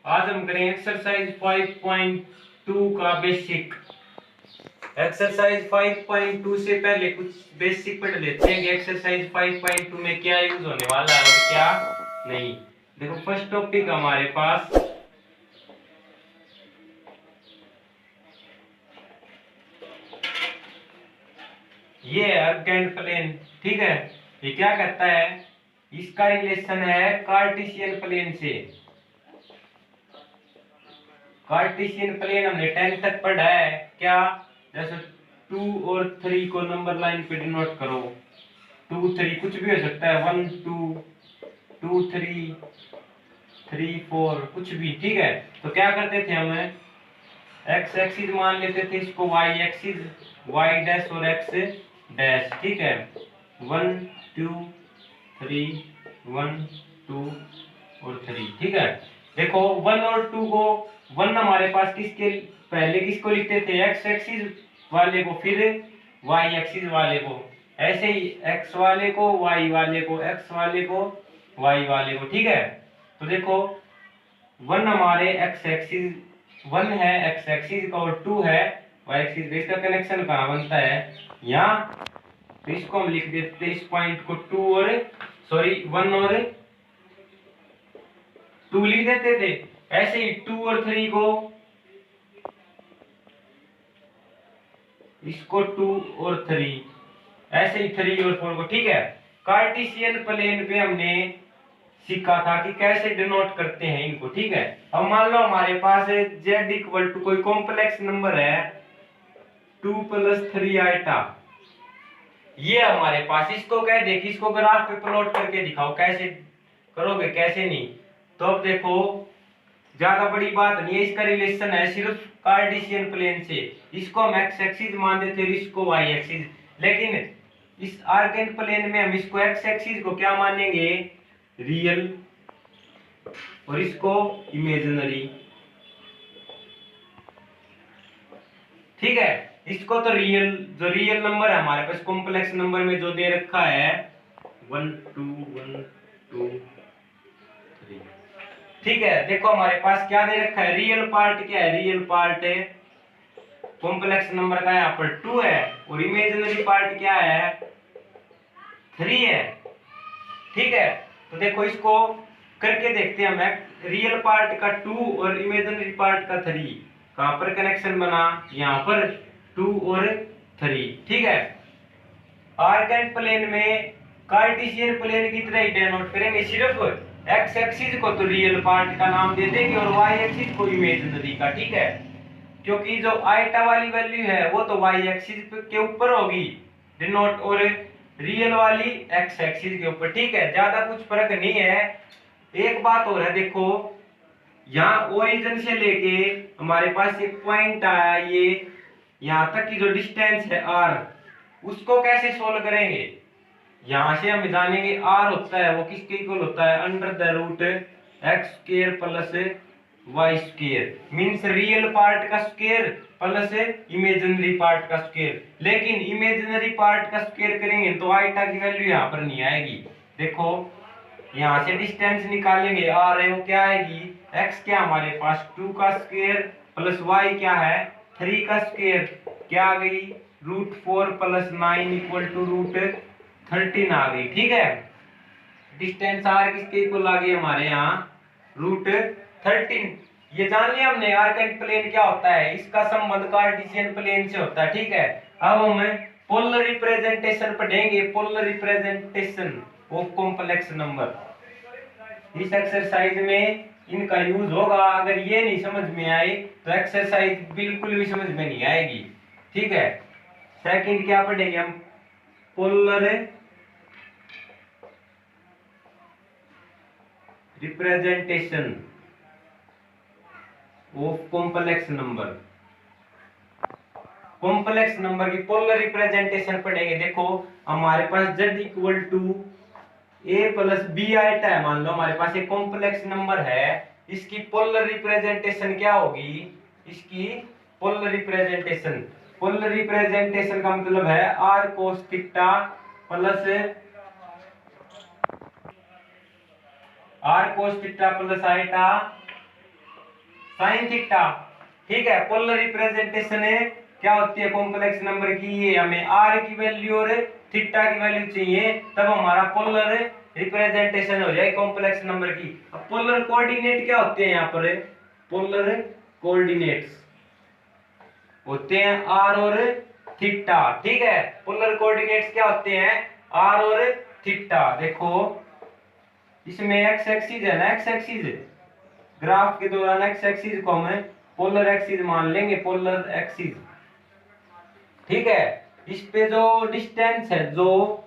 आज हम करें एक्सरसाइज 5.2 का बेसिक। एक्सरसाइज 5.2 से पहले कुछ बेसिक पढ़ लेते हैं कि एक्सरसाइज 5.2 में क्या यूज होने वाला है और क्या नहीं। देखो फर्स्ट टॉपिक हमारे पास ये है अर्गेंट प्लेन। ठीक है, ये क्या कहता है, इसका रिलेशन है कार्टेशियन प्लेन से। कार्टेशियन प्लेन हमने 10 तक पढ़ा है क्या, जैसे 2 और 3 को नंबर लाइन पे डिनोट करो। 2 3 कुछ भी हो सकता है, 1 2 2 3 3 4 कुछ भी। ठीक है, तो क्या करते थे हम, एक्स एक्सिस मान लेते थे इसको, वाई एक्सिस, वाई डैश और एक्स डैश। ठीक है, 1 2 3 1 2 और 3। ठीक है, देखो 1 और 2 को 1 हमारे पास किसके पहले किसको लिखते थे, एक्स एक्सिस वाले को, फिर वाई एक्सिस वाले को। ऐसे ही एक्स वाले को, वाई वाले को, एक्स वाले को, वाई वाले को। ठीक है, तो देखो 1 हमारे एक्स एक्सिस 1 है एक्स एक्सिस का और 2 है वाई एक्सिस। इसका कनेक्शन कहाँ बनता है, यहाँ। तो इसको हम लिख देते इस पॉइंट को 2 और 1 और 2 लिख देते थे। ऐसे ही 2 और 3 को, इसको 2 और 3, ऐसे ही 3 और 4 को। ठीक है, कार्टेशियन प्लेन पे हमने सीखा था कि कैसे डिनोट करते हैं इनको। ठीक है, अब मान लो हमारे पास z इक्वल टू कोई कॉम्प्लेक्स नंबर है 2 + 3 आइटा, ये हमारे पास। इसको कह दे कि इसको ग्राफ पे प्लॉट करके दिखाओ, कैसे करोगे कैसे नहीं। तो अब देखो ज्यादा बड़ी बात नहीं है, इसका रिलेशन है सिर्फ कार्टेशियन प्लेन से। इसको हम एक्स एक्सिस मान देते हैं, इसको वाई एक्सिस। लेकिन इस आर्गेंट प्लेन में हम इसको एक्स एक्सिस को क्या मानेंगे, रियल, और इसको इमेजिनरी। ठीक है, इसको तो रियल, जो रियल नंबर है हमारे पास कॉम्प्लेक्स नंबर में जो दे रखा है 1 2 1 2 3। ठीक है, देखो हमारे पास क्या दे रखा है, रियल पार्ट क्या है, रियल पार्ट है कॉम्प्लेक्स नंबर का यहाँ पर 2 है, और इमेजिनरी पार्ट क्या है 3 है। ठीक है, तो देखो इसको करके देखते हैं हम। रियल पार्ट का 2 और इमेजिनरी पार्ट का 3, कहां पर कनेक्शन बना, यहाँ पर 2 और 3। ठीक है, आर्गेंट प्लेन में कार्टेशियन प्लेन की तरह ही डिनोट करेंगे, सिर्फ एक्स एक्सिस को तो रियल पार्ट का नाम दे देंगे और वाई एक्सिस को इमेजिनरी का। ठीक है, क्योंकि जो आइटा वाली वैल्यू है वो तो वाई एक्सिस के ऊपर होगी डिनोट, और रियल वाली एक्स एक्सिस के ऊपर। ठीक है, ज्यादा कुछ फर्क नहीं है। एक बात और है, देखो यहाँ ओरिजिन से लेके हमारे पास एक पॉइंट आया, ये यहाँ तक की जो डिस्टेंस है r, उसको कैसे सोल्व करेंगे। यहां से हम जानेंगे r होता है वो किसके इक्वल होता है, √x² + y², means real part का स्क्वायर प्लस इमेजिनरी पार्ट का स्क्वायर। लेकिन इमेजिनरी पार्ट का स्क्वायर करेंगे तो आइटा की वैल्यू यहाँ पर नहीं आएगी। देखो यहाँ से डिस्टेंस निकालेंगे r है वो क्या आएगी, x क्या हमारे पास 2 का स्क्वायर प्लस y क्या है 3 का स्क्वायर, क्या आ गई √4 + 9 = √13 आ गई। ठीक है, डिस्टेंस r किसके इक्वल आ गई हमारे यहाँ √13। ये जान लिया हमने आर्गेंट प्लेन क्या होता है, इसका संबंध कार्टेशियन प्लेन से होता है। ठीक है, अब हम पोलर रिप्रेजेंटेशन पढ़ेंगे, polar representation of complex number. इस एक्सरसाइज में इनका यूज होगा। अगर ये नहीं समझ में आए तो एक्सरसाइज बिल्कुल भी समझ में नहीं आएगी। ठीक है, सेकंड क्या पढ़ेंगे हम, polar representation of complex number. Complex number की पोलर रिप्रेजेंटेशन पढ़ेंगे। देखो हमारे पास z = a + b आइटा है, मान लो हमारे पास एक कॉम्प्लेक्स नंबर है, इसकी पोलर रिप्रेजेंटेशन क्या होगी, इसकी पोलर रिप्रेजेंटेशन, पोलर रिप्रेजेंटेशन का मतलब है r cos θ + iota sine theta. ठीक है, पोलर रिप्रेजेंटेशन है क्या होती है कॉम्प्लेक्स नंबर की, ये हमें आर की वैल्यू और थीटा की वैल्यू चाहिए, तब हमारा पोलर रिप्रेजेंटेशन हो जाए कॉम्प्लेक्स नंबर की। अब पोलर कोऑर्डिनेट क्या होते हैं, यहाँ पर पोलर कोऑर्डिनेट्स होते हैं आर और थीटा। ठीक है, पोलर कोऑर्डिनेट्स क्या होते हैं, आर और थीटा। देखो इसमें एक्स एक्सिस है ना, एक्स एक्सिस ग्राफ के दौरान एक्स एक्सिस को हम पोलर एक्सिस मान लेंगे, पोलर एक्सिस। ठीक है, इस पे जो डिस्टेंस है, जो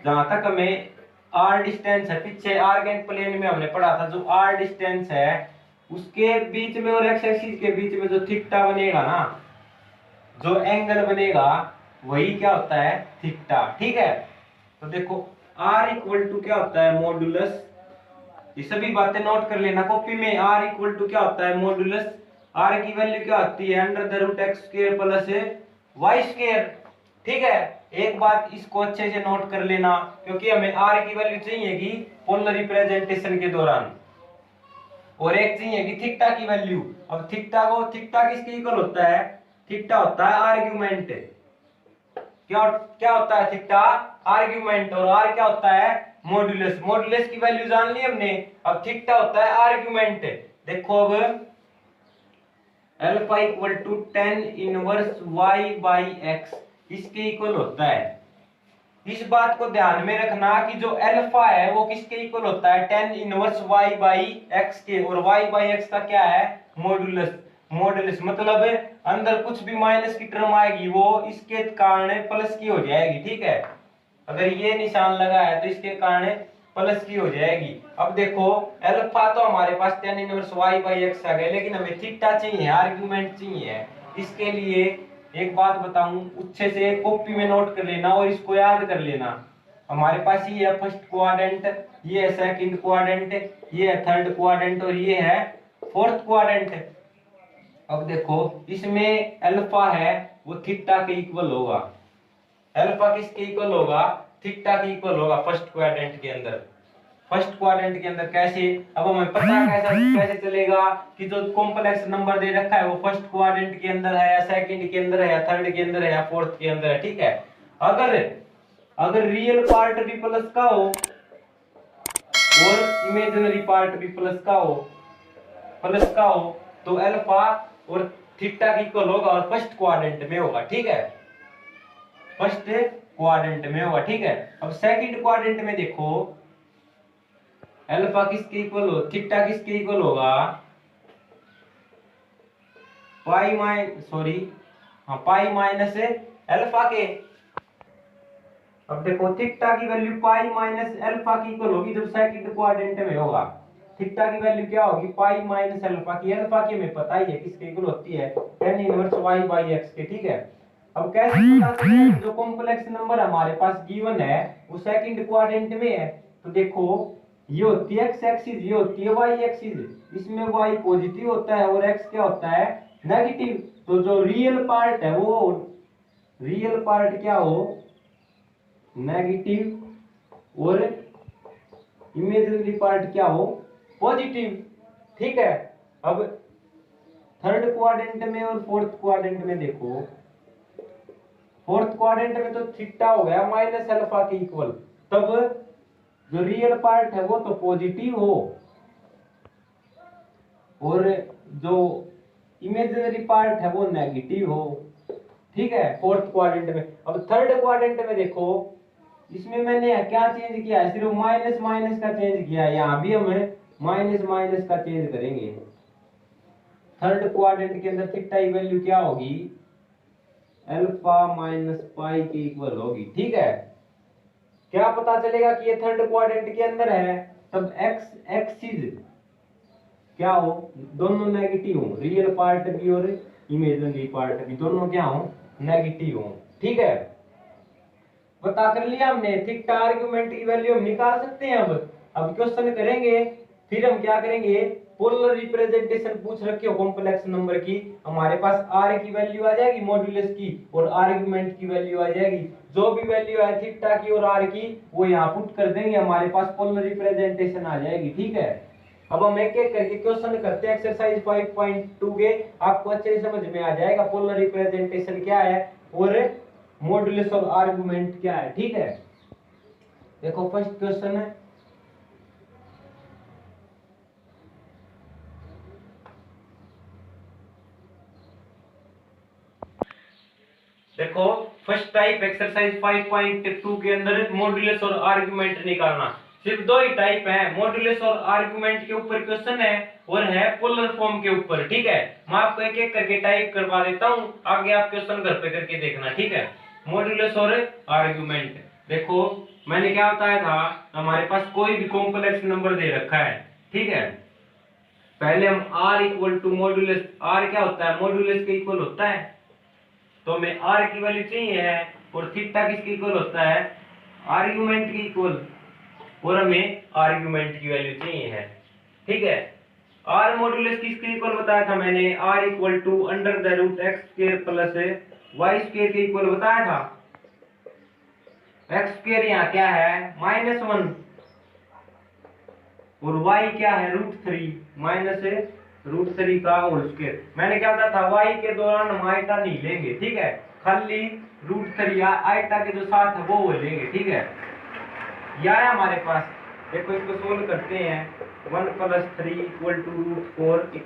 जहां तक हमें आर डिस्टेंस है, पीछे आर्गेन प्लेन में हमने पढ़ा था, जो आर डिस्टेंस है उसके बीच में और एक्स एक्सिस के बीच में जो थीटा बनेगा ना, जो एंगल बनेगा वही क्या होता है, थीटा। ठीक है, तो देखो R इक्वल टू क्या होता है, मॉडुलस। ये सभी बातें नोट कर लेना कॉपी में। R इक्वल टू क्या होता है, मॉडुलस। R की वैल्यू क्या होती है, under the root X square plus Y square. ठीक है, एक बात इसको अच्छे से नोट कर लेना, क्योंकि हमें R की वैल्यू चाहिए कि पोलर रिप्रेजेंटेशन के दौरान, और एक चाहिए कि थीटा की वैल्यू। अब थीटा किसके इक्वल होता है, थीटा होता है आर्गुमेंट। क्या क्या होता है, थीटा आर्गुमेंट, और आर क्या होता है, मॉडुलस। मॉडुलस की वैल्यू जान ली हमने, अब थीटा होता है आर्गुमेंट। देखो अब alpha equal to tan inverse y by x इसके इक्वल होता है। इस बात को ध्यान में रखना कि जो अल्फा है वो किसके इक्वल होता है, tan inverse y by x के, और y बाई x का क्या है, मॉडुलस। मॉडुलस मतलब अंदर कुछ भी माइनस की टर्म आएगी वो इसके कारण प्लस की हो जाएगी। ठीक है, अगर ये निशान लगा है तो इसके कारण प्लस की हो जाएगी। अब देखो अल्फा तो हमारे पास tan inverse y by x आ गया, लेकिन हमें थीटा चाहिए, आर्गुमेंट चाहिए। इसके लिए एक बात बताऊं, अच्छे से कॉपी में नोट कर लेना और इसको याद कर लेना। हमारे पास ये है फर्स्ट क्वाड्रेंट, ये है सेकंड क्वाड्रेंट, ये है थर्ड क्वाड्रेंट, और ये है फोर्थ क्वाड्रेंट। अब देखो इसमें अल्फा है वो थीटा के इक्वल होगा। अल्फा किसके इक्वल होगा, थीटा के इक्वल होगा फर्स्ट क्वाड्रेंट के अंदर। फर्स्ट क्वाड्रेंट के अंदर कैसे, अब हमें पता कैसे चलेगा कि जो कॉम्प्लेक्स नंबर दे रखा है वो फर्स्ट क्वाड्रेंट के अंदर है, या सेकंड के अंदर है, या थर्ड के अंदर है, या फोर्थ के अंदर है। ठीक है, अगर अगर रियल पार्ट भी प्लस का हो और इमेजिनरी पार्ट भी प्लस का हो तो अल्फा और थीटा की इक्वल होगा और फर्स्ट क्वाड्रेंट में होगा। ठीक है, फर्स्ट क्वाड्रेंट में होगा। ठीक है, अब सेकंड क्वाड्रेंट में देखो अल्फा किसके इक्वल हो, थीटा किसके इक्वल होगा, पाई माइनस अल्फा के। अब देखो थीटा की वैल्यू पाई माइनस अल्फा की इक्वल होगी जब सेकंड क्वाड्रेंट में होगा। थीटा की वैल्यू क्या होगी, पाई माइनस अल्फा की। अल्फा की हमें पता ही है किसके इक्वल होती है, tan inverse y by x के। ठीक है, अब कैसे पता चलेगा जो कॉम्प्लेक्स नंबर हमारे पास गिवन है वो सेकंड क्वाड्रेंट में है। तो देखो ये होती है x एक्सिस, ये होती है y एक्सिस। इसमें y पॉजिटिव होता है और x क्या होता है, नेगेटिव। तो जो रियल पार्ट है वो, रियल पार्ट क्या हो, नेगेटिव, और इमेजिनरी पार्ट क्या हो, पॉजिटिव। ठीक है, अब थर्ड क्वाड्रेंट में और फोर्थ क्वाड्रेंट में देखो, फोर्थ क्वाड्रेंट में तो थीटा हो गया माइनस अल्फा के इक्वल, तब जो रियल पार्ट है वो तो पॉजिटिव हो और जो इमेजिनरी पार्ट है वो नेगेटिव हो। ठीक है, फोर्थ क्वाड्रेंट में। अब थर्ड क्वाड्रेंट में देखो, इसमें मैंने क्या चेंज किया है, सिर्फ माइनस माइनस का चेंज किया है। यहां भी हमें माइनस माइनस का चेंज करेंगे। थर्ड क्वाड्रेंट के अंदर थीटा की वैल्यू क्या होगी, अल्फा माइनस पाई के इक्वल होगी। ठीक है, क्या पता चलेगा कि ये थर्ड क्वाड्रेंट के अंदर है, तब एक्स एक्सिस क्या हो, दोनों नेगेटिव हो, रियल पार्ट भी और इमेजिनरी पार्ट भी दोनों क्या हो, नेगेटिव हो। ठीक है, पता कर लिया हमने। थीटा आर्गुमेंट की वैल्यू हम निकाल सकते हैं। अब क्वेश्चन करेंगे, फिर हम क्या करेंगे, पोलर रिप्रेजेंटेशन पूछ रखे हो कॉम्प्लेक्स नंबर की, हमारे पास आर की वैल्यू आ जाएगी मॉड्यूलस की, और आर्गुमेंट की वैल्यू आ जाएगी। जो भी वैल्यू है थीटा की और आर की वो यहाँ पुट कर देंगे, हमारे पास पोलर रिप्रेजेंटेशन आ जाएगी। ठीक है, अब हम एक एक करके क्वेश्चन करते हैं एक्सरसाइज 5.2 के, आपको अच्छे से समझ में आ जाएगा पोलर रिप्रेजेंटेशन क्या है और मॉड्यूलस और आर्गुमेंट क्या है। ठीक है, देखो फर्स्ट क्वेश्चन है, देखो फर्स्ट टाइप एक्सरसाइज 5.2 के अंदर मॉड्यूलस और आर्गुमेंट निकालना। सिर्फ दो ही टाइप है, मॉड्यूलस और आर्गुमेंट के ऊपर क्वेश्चन है और है पोलर फॉर्म के ऊपर। ठीक है, मैं आपको एक एक करके टाइप करवा देता हूं, आगे आप क्वेश्चन घर पे करके देखना। ठीक है, मॉड्यूलस और आर्गुमेंट, देखो मैंने क्या बताया था, हमारे पास कोई भी कॉम्प्लेक्स नंबर दे रखा है। ठीक है, पहले हम r equal to modulus, r क्या होता है, मॉड्यूलस के इक्वल होता है, तो हमें r की वैल्यू चाहिए है और थीटा किसके इक्वल होता है, आर्गुमेंट के इक्वल, और हमें आर्गुमेंट की वैल्यू चाहिए है। ठीक है, r मॉड्यूलस किसके इक्वल बताया था मैंने, r equal to under the root X square plus Y square के इक्वल बताया था। एक्स स्क्वायर यहाँ क्या है -1 और y क्या है √3 माइनस √3 का होल स्क्वायर। मैंने क्या बताया था, y के दौरान हम आयटा नहीं लेंगे। ठीक है, खाली √3 आयटा के जो साथ है वो लेंगे। ठीक है, यह है हमारे पास, देखो इसको सोल्व करते हैं, 1 + 3 = √4 =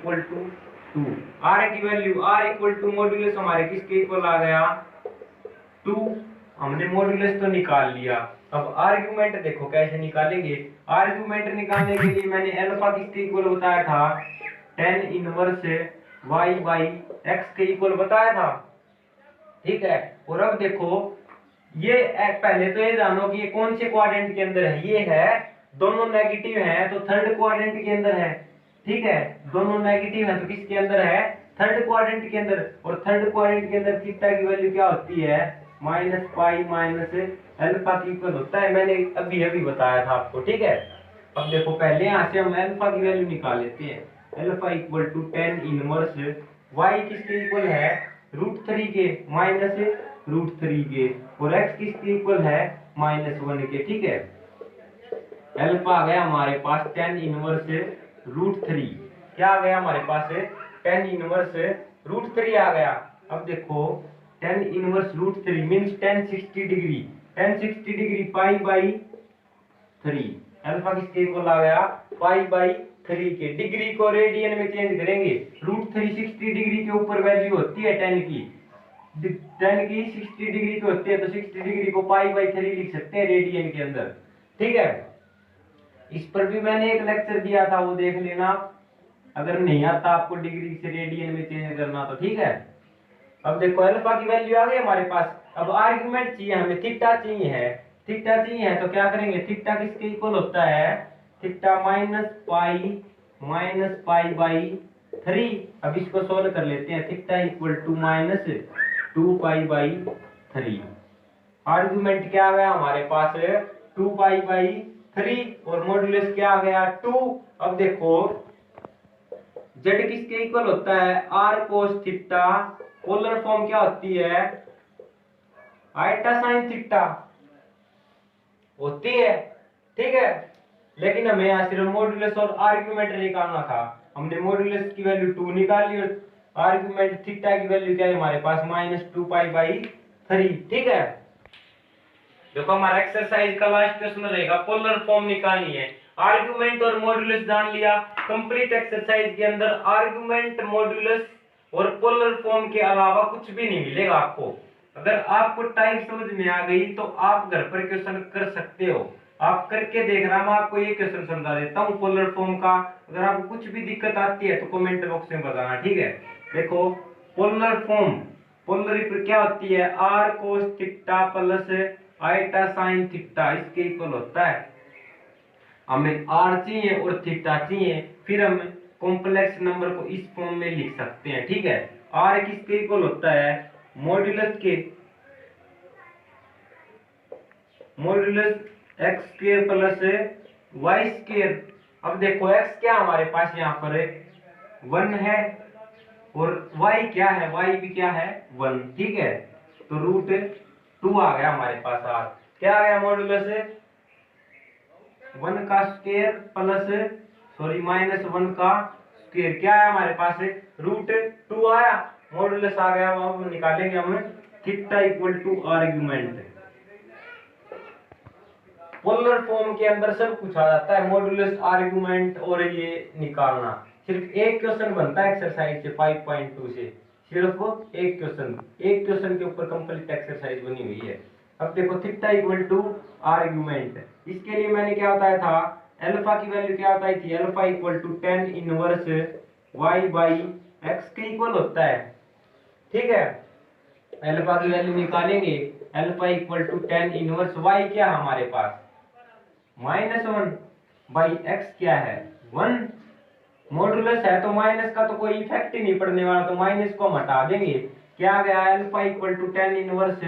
2। r की value, r equal to modulus हमारे किसके इक्वल आ गया, 2। हमने मॉड्यूलस तो निकाल लिया, अब आर्गुमेंट देखो कैसे निकालेंगे। आर्गुमेंट निकालने के लिए मैंने अल्फा किसके इक्वल बताया था, tan inverse y by x के इक्वल बताया था। ठीक है, और अब देखो ये पहले तो ये जानो कि ये कौन से क्वाड्रेंट के अंदर है, ये है दोनों नेगेटिव है तो थर्ड क्वाड्रेंट के अंदर है। ठीक है, दोनों नेगेटिव है तो किसके अंदर है, थर्ड क्वाड्रेंट के अंदर, और थर्ड क्वाड्रेंट के अंदर थीटा की वैल्यू क्या होती है, -पाई माइनस अल्फा की इक्वल होता है, मैंने अभी अभी बताया था आपको। ठीक है, अब देखो पहले यहाँ से हम अल्फा की वैल्यू निकाल लेते हैं, alpha equal to tan inverse y किसके इक्वल है, √3 के माइनस √3 के, और x किसके इक्वल है, -1 के। ठीक है, अल्फा आ गया हमारे पास tan इनवर्स √3, क्या आ गया हमारे पास, tan इनवर्स √3 आ गया। अब देखो tan inverse √3 means tan 60 degree, tan 60 degree π/3, alpha किसके इक्वल आ गया, π/3 के। डिग्री को रेडियन में चेंज करेंगे, √3 60 डिग्री के ऊपर वैल्यू होती है tan की, 60 डिग्री की होती है, तो 60 डिग्री को π/3 लिख सकते हैं रेडियन के अंदर। ठीक है, इस पर भी मैंने एक लेक्चर दिया था, वो देख लेना अगर नहीं आता आपको डिग्री से रेडियन में चेंज करना तो। ठीक है, अब देखो अल्फा की वैल्यू आ गई हमारे पास, अब आर्गुमेंट चाहिए हमें, थीटा चाहिए है, थीटा चाहिए है तो क्या करेंगे, थीटा किसके इक्वल होता है, थीटा -π/3। अब इसको सोल्व कर लेते हैं, थीटा इक्वल टू -2π/3। आर्गुमेंट क्या आ गया हमारे पास, 2π/3 और मॉड्यूलस क्या आ गया, 2। अब देखो z किसके इक्वल होता है, r cos theta, polar form क्या होती है, आयटा साइन थीटा होती है। ठीक है, लेकिन हमें यहाँ सिर्फ मॉड्यूलस और आर्गुमेंट निकालना था, हमने मॉड्यूलस की वैल्यू 2 निकाल ली और आर्गुमेंट थीटा की वैल्यू क्या है हमारे पास, -2π/3। ठीक है, देखो हमारा एक्सरसाइज का लास्ट क्वेश्चन रहेगा, पोलर फॉर्म निकालनी है। आर्गुमेंट और मॉड्यूलस जान लिया, कंप्लीट एक्सरसाइज के अंदर आर्गुमेंट, मॉड्यूलस और पोलर फॉर्म के अलावा कुछ भी नहीं मिलेगा आपको। अगर आपको टाइप समझ में आ गई तो आप घर पर क्वेश्चन कर सकते हो, आप करके देखना। मैं आपको ये क्वेश्चन समझा देता हूँ पोलर फॉर्म का, अगर आपको कुछ भी दिक्कत आती है तो कमेंट बॉक्स में बताना। ठीक है, देखो पोलर फॉर्म, पोलर क्या होती है, r cos theta plus eta sine theta, इसके इक्वल होता है। हमें r चाहिए और थीटा चाहिए, फिर हम कॉम्प्लेक्स नंबर को इस फॉर्म में लिख सकते हैं। ठीक है, r किसके इक्वल होता है, मॉड्यूलस के, modulus x square plus y square. अब देखो x क्या हमारे पास यहाँ पर 1 है और y क्या है, y भी क्या है 1। ठीक है, तो √2 आ गया हमारे पास, r क्या आ गया, मॉड्यूलस 1 का स्क्वायर प्लस सॉरी -1 का स्क्वायर क्या है हमारे पास, √2 आया, मॉडुलस आ गया, वो निकालेंगे हम theta equal to argument. Polar form के अंदर सब कुछ आ जाता है, मॉडुलस, आर्गुमेंट और ये निकालना। सिर्फ एक क्वेश्चन बनता है एक्सरसाइज से 5.2 से, सिर्फ एक क्वेश्चन के ऊपर कंप्लीट एक्सरसाइज बनी हुई है। अब देखो थीटा इक्वल टू आर्गुमेंट, इसके लिए मैंने क्या बताया था, अल्फा की वैल्यू क्या बताई थी, alpha equal to tan inverse y by x के इक्वल होता है। ठीक है, अल्फा की वैल्यू निकालेंगे, alpha equal to tan inverse y क्या है हमारे पास, -1 बाई x क्या है 1, मॉडुलस है तो माइनस का तो कोई इफेक्ट ही नहीं पड़ने वाला, तो माइनस को हम हटा देंगे, क्या आ गया, alpha equal to tan inverse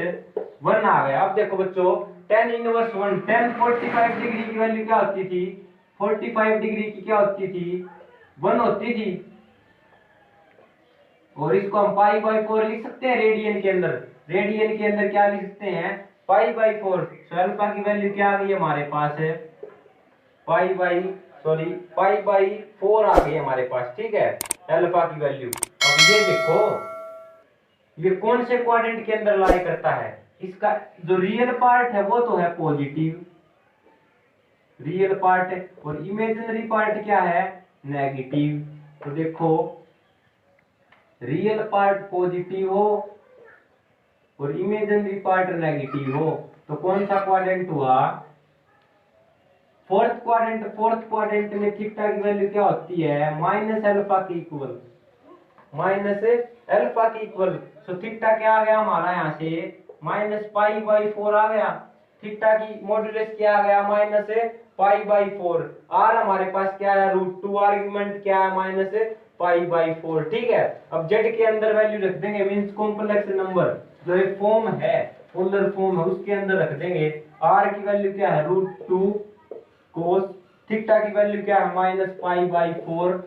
1 आ गया। अब देखो बच्चों tan इनवर्स 1, tan 45 डिग्री की वैल्यू क्या होती थी, 45 डिग्री की क्या होती थी, 1 होती थी, और इसको हम π/4 लिख सकते हैं रेडियन के अंदर, रेडियन के अंदर क्या लिख सकते हैं, π/4। तो अल्फा की वैल्यू क्या आ गई हमारे पास है, π/4 आ गई हमारे पास। ठीक है, अल्फा की वैल्यू। अब ये देखो ये कौन से क्वाड्रेंट के अंदर लाई करता है, इसका जो रियल पार्ट है वो तो है पॉजिटिव, रियल पार्ट है, और इमेजिनरी पार्ट क्या है, नेगेटिव। तो देखो रियल पार्ट पॉजिटिव हो और इमेजिनरी पार्ट नेगेटिव हो, तो कौन सा क्वाड्रेंट हुआ, फोर्थ क्वाड्रेंट। फोर्थ क्वाड्रेंट में थीटा की वैल्यू क्या होती है, माइनस अल्फा के इक्वल, माइनस अल्फा के इक्वल। सो थीटा क्या आ गया हमारा यहाँ से, -π/4 आ गया, थीटा की मॉडुलस क्या आ गया, -π/4, आर हमारे पास क्या है, √2, आर्गुमेंट क्या है, -π/4। ठीक है, अब जेड के अंदर वैल्यू रख देंगे, मींस कॉम्प्लेक्स नंबर जो एक फॉर्म है, पोलर फॉर्म है, उसके अंदर रख देंगे। आर की वैल्यू क्या है, √2 कोस, थीटा की वैल्यू क्या है, -π/4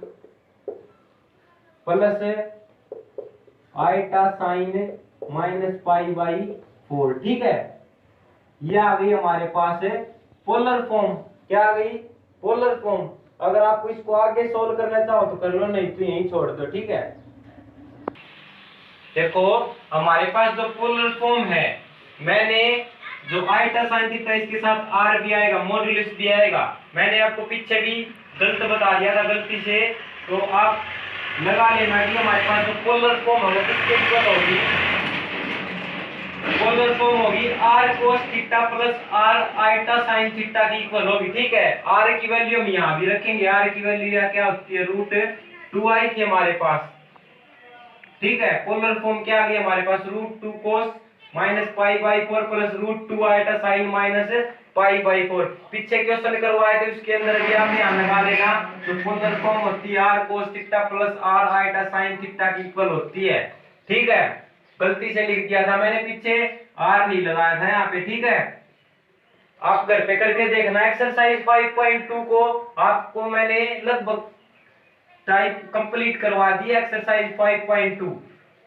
प्लस आइटा साइन -π/4। ठीक है, ये आ गई हमारे पास पोलर फॉर्म, क्या आ गई, पोलर फॉर्म। अगर आपको इसको आगे सोल्व करना चाहो तो कर लो, नहीं तो यहीं छोड़ दो। ठीक है, देखो हमारे पास जो पोलर फॉर्म है, मैंने जो आइटा साइन थीटा इसके साथ आर भी आएगा, मॉड्यूलस भी आएगा, मैंने आपको पीछे भी गलत बता दिया था गलती से, तो आप लगा लेना कि हमारे पास जो पोलर फॉर्म है वो किसके इक्वल होगी, पोलर फॉर्म होगी r cos theta plus r iota sine theta की इक्वल होगी। ठीक है, r की वैल्यू हम यहाँ भी रखेंगे, r की वैल्यू क्या होती है, √2i थी हमारे पास। ठीक है, पोलर फॉर्म क्या आ गई हमारे पास, √2 cos -π/4 प्लस √2 आइटा साइन -π/4। पीछे क्वेश्चन करवाए थे उसके अंदर भी आप ध्यान लगा लेना, तो पोलर फॉर्म होती है r cos theta plus r iota sine theta की इक्वल होती है। ठीक है, गलती से लिख दिया था मैंने, पीछे r नहीं लगाया था यहाँ पे। ठीक है, आप घर पे करके देखना, एक्सरसाइज 5.2 को आपको मैंने लगभग टाइप कंप्लीट करवा दी एक्सरसाइज 5.2।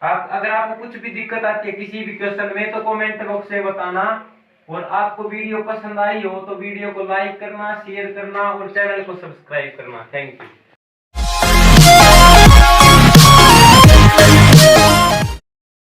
आप अगर आपको कुछ भी दिक्कत आती है किसी भी क्वेश्चन में तो कमेंट बॉक्स में बताना, और आपको वीडियो पसंद आई हो तो वीडियो को लाइक करना, शेयर करना और चैनल को सब्सक्राइब करना। Thank you.